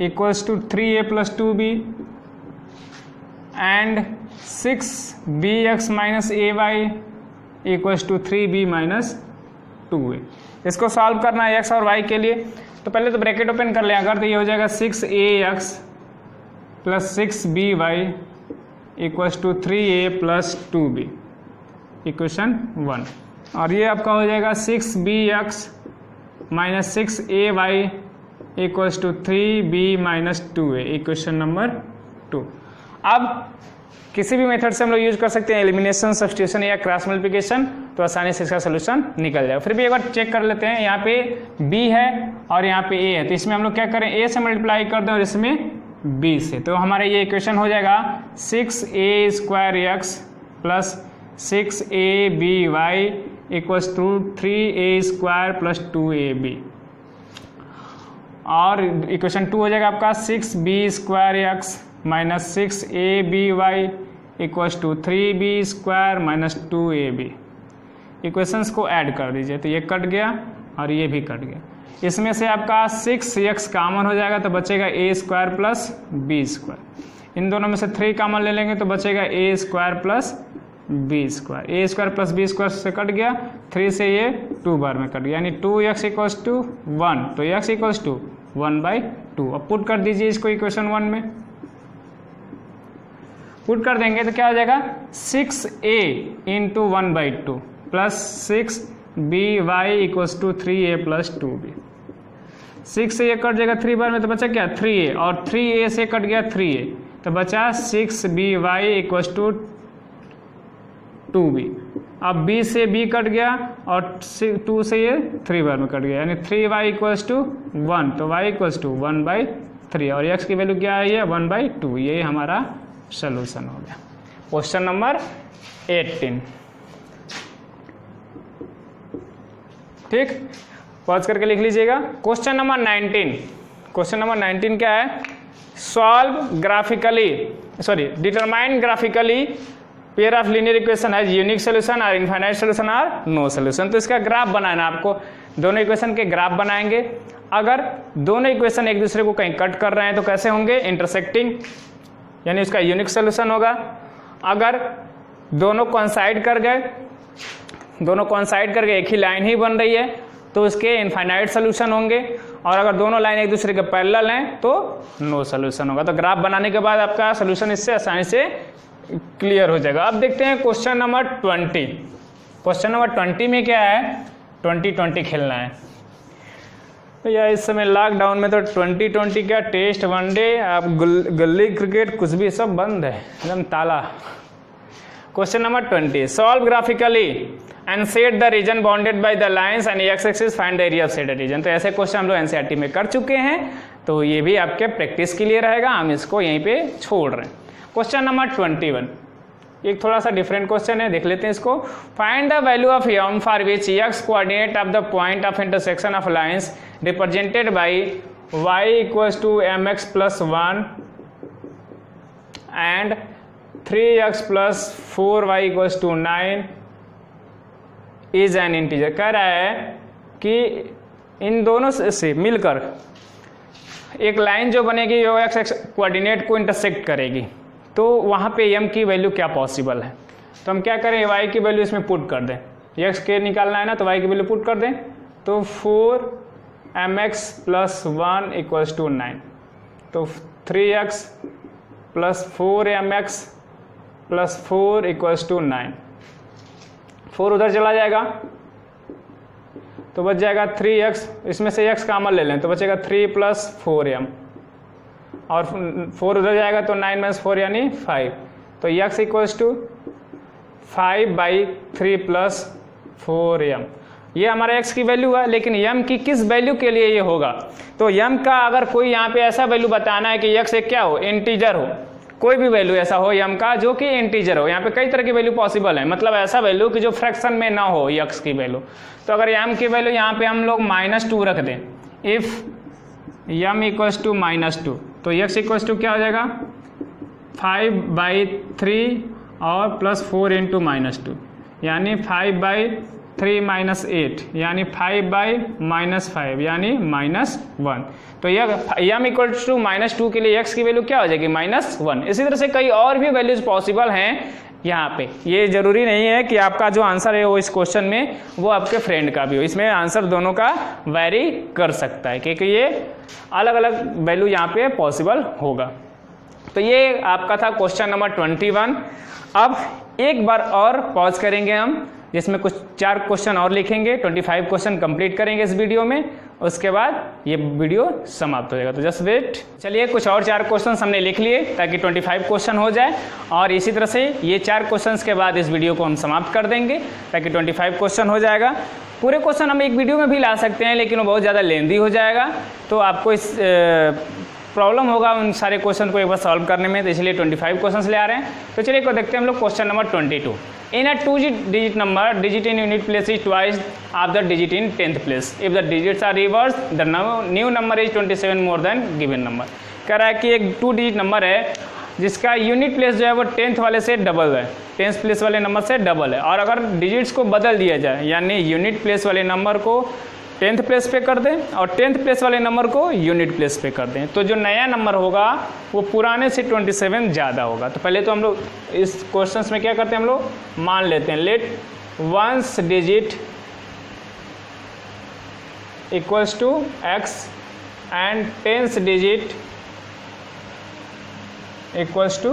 equals to 3a plus 2b and 6bx minus ay equals to 3b minus 2a. इसको सॉल्व करना है x और y के लिए. तो पहले तो ब्रैकेट ओपन कर लें अगर, तो ये हो जाएगा 6ax plus 6by equals to 3a plus 2b, equation 1. और ये आपका हो जाएगा 6bx minus 6ay equals to 3b minus 2a, equation number 2. अब किसी भी मेथड से हम लोग यूज कर सकते हैं, एलिमिनेशन, सब्स्टिट्यूशन या क्रॉस मल्टीप्लिकेशन, तो आसानी से इसका सोल्यूशन निकल जाएगा. फिर भी एक बार चेक कर लेते हैं. यहाँ पे b है और यहाँ पे a है, तो इसमें हम लोग क्या करें, a से मल्टीप्लाई कर दें और इसमें b से. तो हमारा ये इक्वेशन हो जाएगा 6a² x plus 6aby equals to 3a² plus 2ab. और इक्वेशन 2 हो जाएगा आपका 6b² x minus 6aby equals to 3b² minus 2ab. Equations को ऐड कर दीजिए तो ये कट गया और ये भी कट गया. इसमें से आपका 6x कॉमन हो जाएगा तो बचेगा a² प्लस b². इन दोनों में से 3 कॉमन ले लेंगे तो बचेगा a² plus b². a² plus b² से कट गया, 3 से ये 2 बार में कट गया, यानी 2x इक्वल्स टू 1, तो x इक्वल्स टू 1/2. अब पुट कर दीजिए इसको इक्वेशन 1 में. पुट कर देंगे तो क्या हो जाएगा 6a into 1/2 plus 6by equals to 3a plus 2b. 6 से ये कट जाएगा 3 बार में तो बचा क्या 3a, और 3a से कट गया 3a तो बचा 6by इक्वल्स टू 2b. अब b से b कट गया और 2 से ये 3 बार में कट गया, यानी 3y इक्वल्स टू 1, तो y इक्वल्स टू 1/3 और x की वैल्यू क्या है, ये 1/2. ये हमारा सोल्यूशन हो गया क्वेश्चन नंबर 18. ठीक, पॉज करके लिख लीजिएगा. Question number 19. क्वेश्चन नंबर 19 क्या है, determine graphically pair of linear equation has unique solution और इनफाइनाइट सोल्यूशन और नो सोल्यूशन. तो इसका ग्राफ बनाना है आपको. दोनों इक्वेशन के ग्राफ बनाएंगे. अगर दोनों इक्वेशन एक दूसरे को कहीं कट कर रहे हैं तो कैसे होंगे, इंटरसेक्टिंग, यानी उसका यूनिक सोल्यूशन होगा. अगर दोनों कॉन्साइड कर गए, दोनों कॉन्साइड करके एक ही लाइन ही बन रही है तो उसके इनफाइनाइट सोल्यूशन होंगे. और अगर दोनों लाइन एक दूसरे के पैरेलल हैं तो नो सोल्यूशन होगा. तो ग्राफ बनाने के बाद आपका सोल्यूशन इससे आसानी से क्लियर हो जाएगा. अब देखते हैं क्वेश्चन नंबर 20. क्वेश्चन नंबर 20 में क्या है, 2020 खेलना है. तो यार इस समय लॉकडाउन में तो 2020 क्या, टेस्ट, वनडे, आप गली क्रिकेट कुछ भी सब बंद है, एकदम ताला. Question number 20, solve graphically and shade the region bounded by the lines and X axis, find the area of shaded region. तो ऐसे क्वेश्चन हम लोग एनसीईआरटी में कर चुके हैं, तो ये भी आपके प्रैक्टिस के लिए रहेगा, हम इसको यहीं पे छोड़ रहे हैं। क्वेश्चन नंबर 21, एक थोड़ा सा डिफरेंट क्वेश्चन है, देख लेते हैं इसको। Find the value of M for which X coordinate of the point of intersection of lines represented by y equals to mx plus 1 and 3x plus 4y equals to 9 is an integer. कह रहा है कि इन दोनों से मिलकर एक line जो बनेगी वो एक्स एक्स कोऑर्डिनेट को इंटरसेक्ट करेगी, तो वहाँ पे m की वैल्यू क्या पॉसिबल है। तो हम क्या करें, y की वैल्यू इसमें पुट कर दें, x के निकालना है ना, तो y की वैल्यू पुट कर दें, तो 4mx प्लस 1 इक्वल्स टू 9, तो 3x plus 4mx plus 4 equals to 9, 4 उधर चला जाएगा तो बच जाएगा 3x, इसमें से x कॉमन ले लें तो बचेगा 3 प्लस 4m, और 4 उधर जाएगा तो 9 माइनस 4 यानी 5, तो x equals to 5/3 plus 4m। ये हमारा x की वैल्यू है, लेकिन m की किस वैल्यू के लिए ये होगा, तो m का अगर कोई यहाँ पे ऐसा वैल्यू बताना है कि x एक क्या हो, इंटीजर हो, कोई भी वैल्यू ऐसा हो m का जो कि इंटीजर हो। यहाँ पे कई तरह की वैल्यू पॉसिबल है, मतलब ऐसा वैल्यू कि जो फ्रैक्शन में ना हो x की वैल्यू। तो अगर m की वैल्यू यहाँ पे हम लोग -2 रख दें, इफ m इक्वल्स टू -2, तो x इक्वल्स टू क्या हो जाएगा 5/3 और प्लस 4 इंटू -2 यानी 5/3 माइनस 8 यानी 5/-5 यानी -1। तो यह m इक्वल्स टू -2 के लिए x की वैल्यू क्या हो जाएगी -1। इसी तरह से कई और भी वैल्यूज पॉसिबल हैं यहाँ पे। ये जरूरी नहीं है कि आपका जो आंसर है वो इस क्वेश्चन में वो आपके फ्रेंड का भी हो, इसमें आंसर दोनों का वैरी कर सकता है, क्योंकि ये अलग अलग वैल्यू यहाँ पे पॉसिबल होगा। तो ये आपका था क्वेश्चन नंबर 21। अब एक बार और पॉज करेंगे हम, जिसमें कुछ 4 क्वेश्चन और लिखेंगे, 25 क्वेश्चन कंप्लीट करेंगे इस वीडियो में, उसके बाद ये वीडियो समाप्त हो जाएगा। तो जस्ट वेट। चलिए कुछ और 4 क्वेश्चन हमने लिख लिए ताकि 25 क्वेश्चन हो जाए, और इसी तरह से ये 4 क्वेश्चन के बाद इस वीडियो को हम समाप्त कर देंगे ताकि 25 क्वेश्चन हो जाएगा। पूरे क्वेश्चन हम एक वीडियो में भी ला सकते हैं, लेकिन वो बहुत ज़्यादा लेंदी हो जाएगा, तो आपको इस प्रॉब्लम होगा उन सारे क्वेश्चन को एक बार सॉल्व करने में, तो इसलिए 25 क्वेश्चन ले आ रहे हैं। तो चलिए को देखते हैं हम लोग question number 22। In a 2-digit number, digit in unit place is twice of the digit in 10th place. If the digits are reversed, the new number is 27 more than given number. कह रहा है कि एक 2 digit number है जिसका unit place जो है वो 10th वाले से डबल है, 10th प्लेस वाले नंबर से डबल है, और अगर डिजिट्स को बदल दिया जाए, यानी यूनिट प्लेस वाले नंबर को 10th प्लेस पे कर दें और 10th प्लेस वाले नंबर को यूनिट प्लेस पे कर दें, तो जो नया नंबर होगा वो पुराने से 27 ज़्यादा होगा। तो पहले तो हम लोग इस क्वेश्चंस में क्या करते हैं, हम लोग मान लेते हैं let ones digit equals to x and 10th digit equals to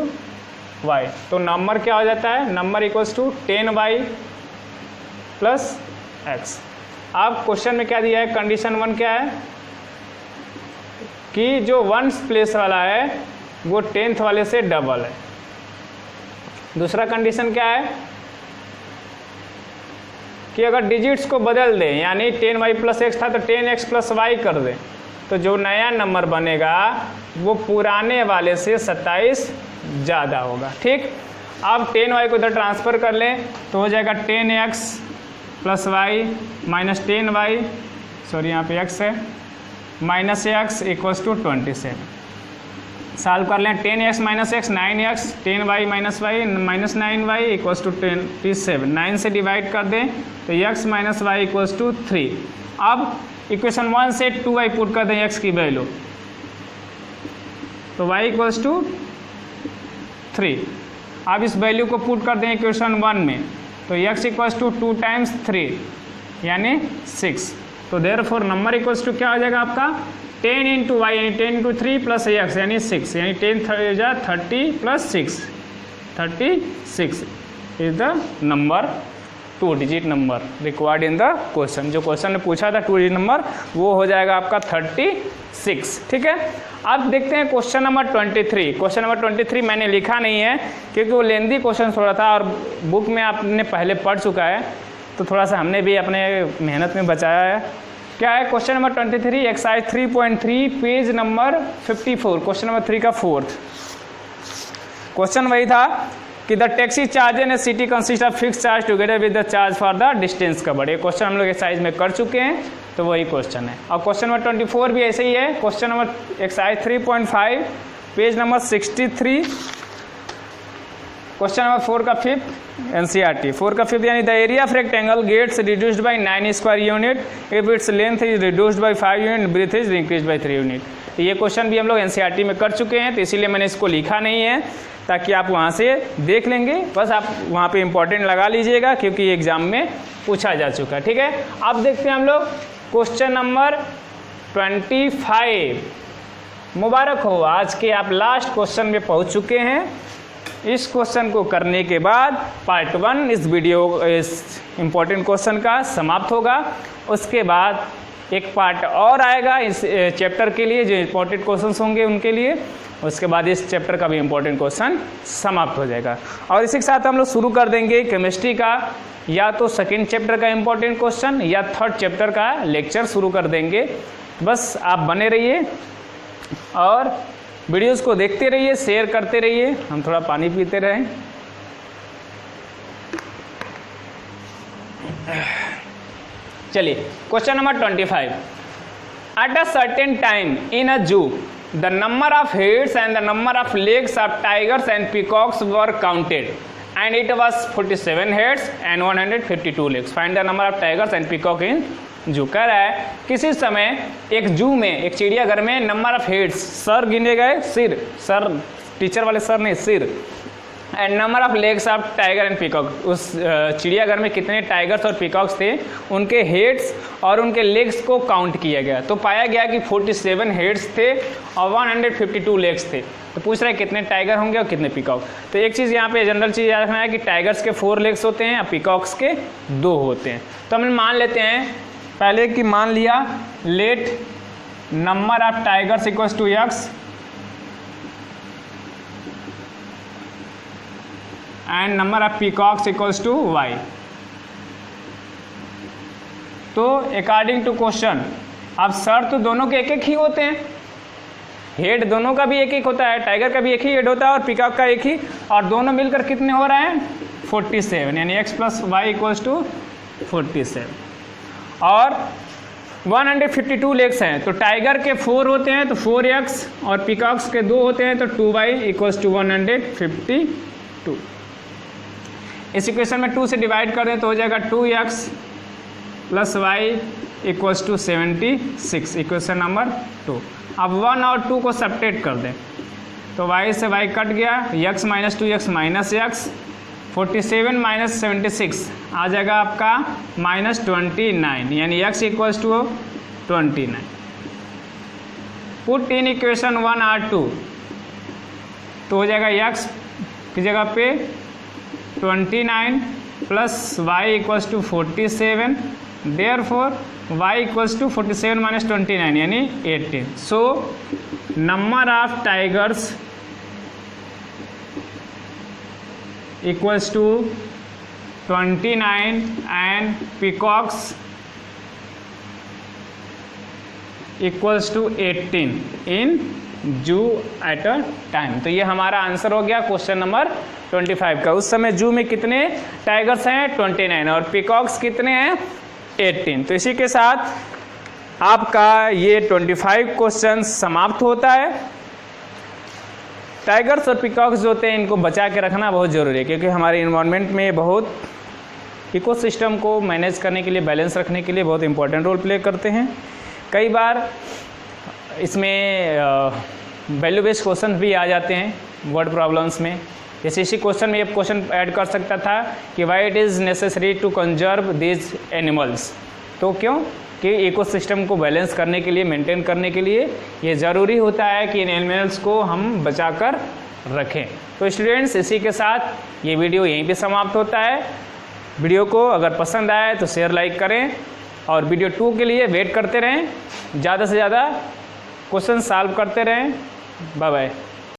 y। तो नंबर क्या हो जाता है, number equals to 10y plus x। अब क्वेश्चन में क्या दिया है, कंडीशन 1 क्या है कि जो 1 प्लेस वाला है वो 10th वाले से डबल है। दूसरा कंडीशन क्या है कि अगर डिजिट्स को बदल दें, यानी 10y प्लस x था तो 10x प्लस y कर दें, तो जो नया नंबर बनेगा वो पुराने वाले से 27 ज़्यादा होगा। ठीक, अब 10y को इधर ट्रांसफ़र कर लें तो हो जाएगा 10x plus y minus 10y, sorry यहाँ पे x है, minus x equals to 27। Solve कर लें, 10x minus x 9x, 10y minus y minus 9y equals to 27। 9 से डिवाइड कर दें तो x minus y equals to 3। अब इक्वेशन 1 से 2y पुट कर दें x की वैल्यू, तो y इक्वल्स टू 3। अब इस वैल्यू को पुट कर दें इक्वेशन 1 में, तो x इक्वल्स टू 2 टाइम्स 3 यानी 6। तो देयरफॉर नंबर इक्वल्स टू क्या हो जाएगा आपका 10 इंटू वाई यानी 10 इंटू 3 प्लस x यानी 6, यानी 10 30 plus 6 36 is the number 2 digit number required in the question. जो क्वेश्चन ने पूछा था 2 डिजिट नंबर वो हो जाएगा आपका 36। 6। ठीक है, अब देखते हैं क्वेश्चन नंबर 23। क्वेश्चन नंबर 23 मैंने लिखा नहीं है क्योंकि वो लेंदी क्वेश्चन थोड़ा था और बुक में आपने पहले पढ़ चुका है, तो थोड़ा सा हमने भी अपने मेहनत में बचाया है। क्या है question number 23, exercise 3.3 page number 54, question number 3 का 4th क्वेश्चन वही था कि the taxi charge in A city consist of fix charge together with the charge for the distance covered. ये क्वेश्चन हम लोग एक्सरसाइज में कर चुके हैं, तो वही क्वेश्चन है। और क्वेश्चन नंबर 24 भी ऐसे ही है, question number exercise 3.5 page number 63, question number 4 का 5th एनसीईआरटी 4 का 5th, यानी the area of rectangle gets reduced by 9 square unit if its length is reduced by 5 unit, breadth is increase by 3 unit. तो ये question भी हम लोग NCERT में कर चुके हैं, तो इसीलिए मैंने इसको लिखा नहीं है ताकि आप वहाँ से देख लेंगे, बस आप वहाँ पे इंपॉर्टेंट लगा लीजिएगा क्योंकि एग्जाम में पूछा जा चुका है। ठीक है, अब देखते हैं हम लोग क्वेश्चन नंबर 25। मुबारक हो, आज के आप लास्ट क्वेश्चन में पहुँच चुके हैं। इस क्वेश्चन को करने के बाद पार्ट 1 इस वीडियो इस इम्पोर्टेंट क्वेश्चन का समाप्त होगा। उसके बाद एक पार्ट और आएगा इस चैप्टर के लिए, जो इम्पोर्टेंट क्वेश्चंस होंगे उनके लिए। उसके बाद इस चैप्टर का भी इम्पोर्टेंट क्वेश्चन समाप्त हो जाएगा। और इसी के साथ हम लोग शुरू कर देंगे केमिस्ट्री का, या तो सेकेंड चैप्टर का इम्पोर्टेंट क्वेश्चन या थर्ड चैप्टर का लेक्चर शुरू कर देंगे। बस आप बने रहिए और वीडियोस को देखते रहिए, शेयर करते रहिए। हम थोड़ा पानी पीते रहें। चलिए question number 25। At a certain time in a zoo the number of heads and the number of legs of tigers and peacocks were counted and it was 47 heads and 152 legs. Find the number of tigers and peacock in zoo. कह रहा है किसी समय एक जू में, एक चिड़ियाघर में नंबर ऑफ हेड्स, सर गिने गए, सिर, सर टीचर वाले सर नहीं, सिर, and number of legs of tiger and peacock. उस चिड़ियाघर में कितने टाइगर्स और पीकॉक्स थे, उनके हेड्स और उनके लेग्स को काउंट किया गया, तो पाया गया कि 47 हेड्स थे और 152 लेग्स थे। तो पूछ रहा है कितने टाइगर होंगे और कितने पीकॉक। तो एक चीज़ यहाँ पे जनरल चीज़ याद रखना है कि टाइगर्स के 4 लेग्स होते हैं और पीकॉक्स के 2 होते हैं। तो हम मान लेते हैं पहले कि मान लिया let number of tigers equals to x and number of peacocks equals to y. तो अकॉर्डिंग टू क्वेश्चन, अब सर तो दोनों के एक एक ही होते हैं, हेड दोनों का भी एक एक होता है, टाइगर का भी एक ही हेड होता है और पीकॉक का एक ही, और दोनों मिलकर कितने हो रहे हैं 47, यानी x plus y equals to 47। और 152 लेग्स हैं, तो टाइगर के 4 होते हैं तो 4x और पीकॉक्स के 2 होते हैं तो 2y इक्वल्स टू 152। इस इक्वेशन में 2 से डिवाइड कर दें तो हो जाएगा 2x plus y equals to 76, equation number 2। अब 1 और 2 को सब्ट्रैक्ट कर दें तो y से y कट गया, x minus 2x minus x, 47 minus 76 आ जाएगा आपका माइनस 29, यानी x equals to 29। Put in equation 1 और 2 तो हो जाएगा x की जगह पे 29 plus y equals to 47, therefore y equals to 47 minus 29 यानी 18। So number of tigers equals to 29 and peacocks equals to 18 in zoo at a time। तो ये हमारा आंसर हो गया क्वेश्चन नंबर 25 का। उस समय जू में कितने टाइगर्स हैं 29 और पीकॉक्स कितने हैं 18। तो इसी के साथ आपका ये 25 क्वेश्चन समाप्त होता है। टाइगर्स और पीकॉक्स जो होते हैं इनको बचा के रखना बहुत ज़रूरी है, क्योंकि हमारे इन्वायरमेंट में बहुत इकोसिस्टम को मैनेज करने के लिए, बैलेंस रखने के लिए बहुत इंपॉर्टेंट रोल प्ले करते हैं। कई बार इसमें वैल्यू बेस्ड क्वेश्चन भी आ जाते हैं वर्ड प्रॉब्लम्स में। जैसे इसी क्वेश्चन में ये क्वेश्चन ऐड कर सकता था कि why it is necessary to conserve these animals. तो क्यों कि इकोसिस्टम को बैलेंस करने के लिए, मेंटेन करने के लिए ये ज़रूरी होता है कि इन एनिमल्स को हम बचा कर रखें। तो स्टूडेंट्स, इसी के साथ ये वीडियो यहीं पे समाप्त होता है। वीडियो को अगर पसंद आए तो शेयर लाइक करें और वीडियो 2 के लिए वेट करते रहें। ज़्यादा से ज़्यादा क्वेश्चन सॉल्व करते रहें। Bye bye.